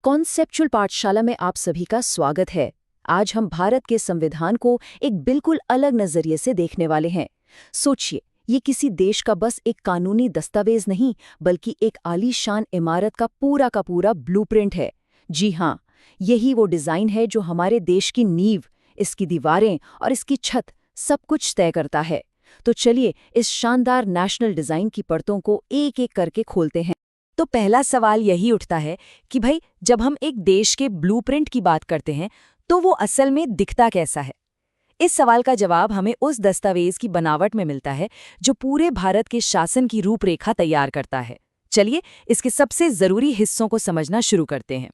Conceptual पाठशाला में आप सभी का स्वागत है। आज हम भारत के संविधान को एक बिल्कुल अलग नजरिए से देखने वाले हैं। सोचिए, ये किसी देश का बस एक कानूनी दस्तावेज नहीं, बल्कि एक आलीशान इमारत का पूरा ब्लूप्रिंट है। जी हाँ, यही वो डिजाइन है जो हमारे देश की नींव, इसकी दीवारें और इसकी छत सब कुछ तय करता है। तो चलिए इस शानदार नेशनल डिजाइन की परतों को एक एक करके खोलते हैं। तो पहला सवाल यही उठता है कि भाई, जब हम एक देश के ब्लूप्रिंट की बात करते हैं तो वो असल में दिखता कैसा है। इस सवाल का जवाब हमें उस दस्तावेज की बनावट में मिलता है जो पूरे भारत के शासन की रूपरेखा तैयार करता है। चलिए इसके सबसे जरूरी हिस्सों को समझना शुरू करते हैं।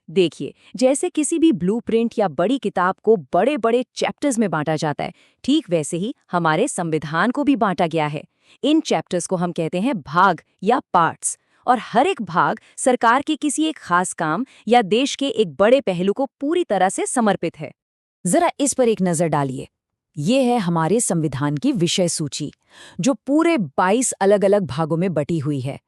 देखिए, जैसे किसी भी ब्लूप्रिंट या बड़ी किताब को बड़े बड़े चैप्टर्स में बांटा जाता है, ठीक वैसे ही हमारे संविधान को भी बांटा गया है। इन चैप्टर्स को हम कहते हैं भाग या पार्ट्स, और हर एक भाग सरकार के किसी एक खास काम या देश के एक बड़े पहलू को पूरी तरह से समर्पित है। जरा इस पर एक नजर डालिए। ये है हमारे संविधान की विषय सूची, जो पूरे 22 अलग अलग भागों में बटी हुई है।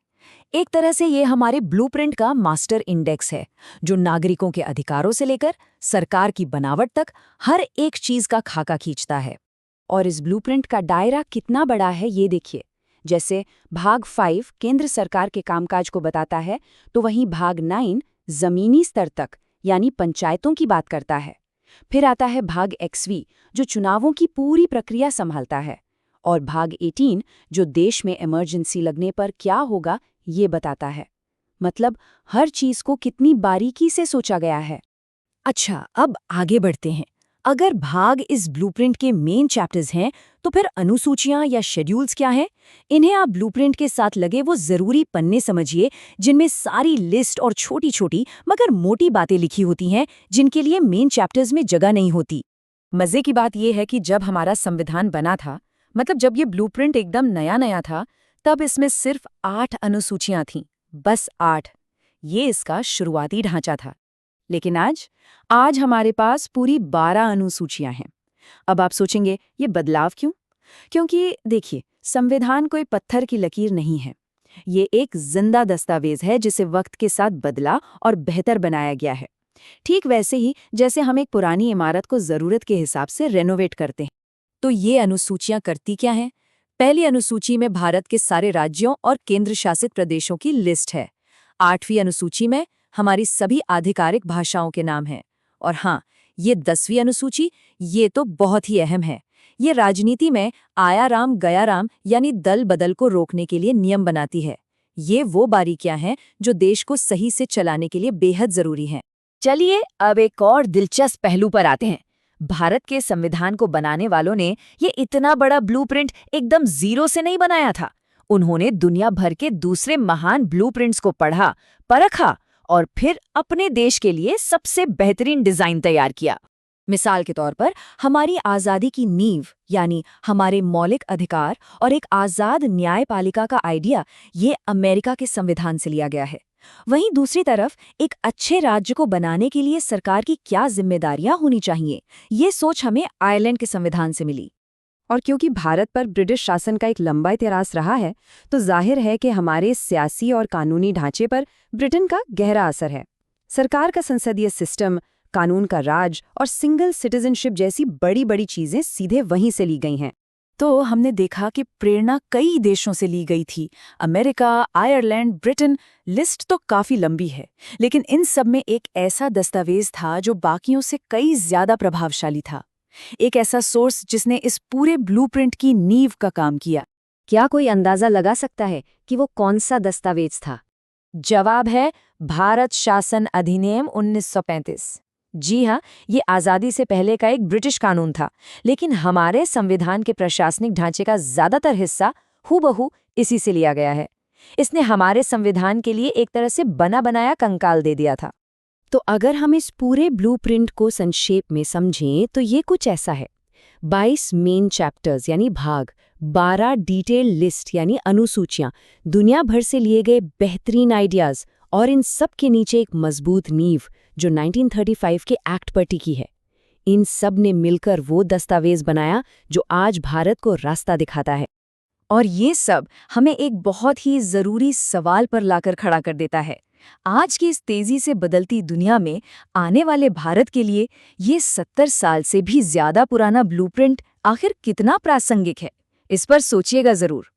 एक तरह से ये हमारे ब्लूप्रिंट का मास्टर इंडेक्स है, जो नागरिकों के अधिकारों से लेकर सरकार की बनावट तक हर एक चीज का खाका खींचता है। और इस ब्लूप्रिंट का दायरा कितना बड़ा है ये देखिए। जैसे भाग 5 केंद्र सरकार के कामकाज को बताता है, तो वहीं भाग 9 जमीनी स्तर तक यानी पंचायतों की बात करता है। फिर आता है भाग XV, जो चुनावों की पूरी प्रक्रिया संभालता है। और भाग 18 जो देश में इमरजेंसी लगने पर क्या होगा ये बताता है। मतलब हर चीज को कितनी बारीकी से सोचा गया है। अच्छा, अब आगे बढ़ते हैं। अगर भाग इस ब्लूप्रिंट के मेन चैप्टर्स हैं, तो फिर अनुसूचियां या शेड्यूल्स क्या हैं? इन्हें आप ब्लूप्रिंट के साथ लगे वो जरूरी पन्ने समझिए, जिनमें सारी लिस्ट और छोटी-छोटी मगर मोटी बातें लिखी होती हैं, जिनके लिए मेन चैप्टर्स में जगह नहीं होती। मजे की बात यह है कि जब हमारा संविधान बना था, मतलब जब ये ब्लूप्रिंट एकदम नया-नया था, तब इसमें सिर्फ 8 अनुसूचियां थीं, बस 8। ये इसका शुरुआती ढांचा था। लेकिन आज हमारे पास पूरी 12 अनुसूचियां हैं। अब आप सोचेंगे, ये बदलाव क्यों? क्योंकि देखिए, संविधान कोई पत्थर की लकीर नहीं है। ये एक जिंदा दस्तावेज है जिसे वक्त के साथ बदला और बेहतर बनाया गया है। ठीक वैसे ही जैसे हम एक पुरानी इमारत को जरूरत के हिसाब से रेनोवेट करते हैं। तो ये अनुसूचियां करती क्या हैं? पहली अनुसूची में भारत के सारे राज्यों और केंद्र शासित प्रदेशों की लिस्ट है। 8वीं अनुसूची में हमारी सभी आधिकारिक भाषाओं के नाम हैं। और हाँ, ये 10वीं अनुसूची, ये तो बहुत ही अहम है। ये राजनीति में आया राम गया राम यानी दल बदल को रोकने के लिए नियम बनाती है। ये वो बारीकियां हैं जो देश को सही से चलाने के लिए बेहद जरूरी हैं। चलिए अब एक और दिलचस्प पहलू पर आते हैं। भारत के संविधान को बनाने वालों ने ये इतना बड़ा ब्लूप्रिंट एकदम जीरो से नहीं बनाया था। उन्होंने दुनिया भर के दूसरे महान ब्लूप्रिंट्स को पढ़ा, परखा और फिर अपने देश के लिए सबसे बेहतरीन डिजाइन तैयार किया। मिसाल के तौर पर हमारी आज़ादी की नींव यानी हमारे मौलिक अधिकार और एक आज़ाद न्यायपालिका का आइडिया, ये अमेरिका के संविधान से लिया गया है। वहीं दूसरी तरफ एक अच्छे राज्य को बनाने के लिए सरकार की क्या जिम्मेदारियां होनी चाहिए, ये सोच हमें आयरलैंड के संविधान से मिली। और क्योंकि भारत पर ब्रिटिश शासन का एक लंबा इतिहास रहा है, तो जाहिर है कि हमारे सियासी और कानूनी ढांचे पर ब्रिटेन का गहरा असर है। सरकार का संसदीय सिस्टम, कानून का राज और सिंगल सिटीजनशिप जैसी बड़ी बड़ी चीजें सीधे वहीं से ली गई हैं। तो हमने देखा कि प्रेरणा कई देशों से ली गई थी। अमेरिका, आयरलैंड, ब्रिटेन, लिस्ट तो काफी लंबी है, लेकिन इन सब में एक ऐसा दस्तावेज था जो बाकियों से कई ज्यादा प्रभावशाली था। एक ऐसा सोर्स जिसने इस पूरे ब्लूप्रिंट की नींव का काम किया। क्या कोई अंदाजा लगा सकता है कि वो कौन सा दस्तावेज था? जवाब है भारत शासन अधिनियम 1935। जी हाँ, ये आज़ादी से पहले का एक ब्रिटिश कानून था, लेकिन हमारे संविधान के प्रशासनिक ढांचे का ज्यादातर हिस्सा हूबहू इसी से लिया गया है। इसने हमारे संविधान के लिए एक तरह से बना बनाया कंकाल दे दिया था। तो अगर हम इस पूरे ब्लूप्रिंट को संक्षेप में समझें तो ये कुछ ऐसा है। 22 मेन चैप्टर्स यानी भाग, 12 डिटेल लिस्ट यानी अनुसूचियां, दुनिया भर से लिए गए बेहतरीन आइडियाज और इन सब के नीचे एक मजबूत नींव जो 1935 के एक्ट पर टिकी है। इन सब ने मिलकर वो दस्तावेज बनाया जो आज भारत को रास्ता दिखाता है। और ये सब हमें एक बहुत ही जरूरी सवाल पर लाकर खड़ा कर देता है आज की इस तेजी से बदलती दुनिया में आने वाले भारत के लिए ये 70 साल से भी ज्यादा पुराना ब्लूप्रिंट आखिर कितना प्रासंगिक है, इस पर सोचिएगा जरूर।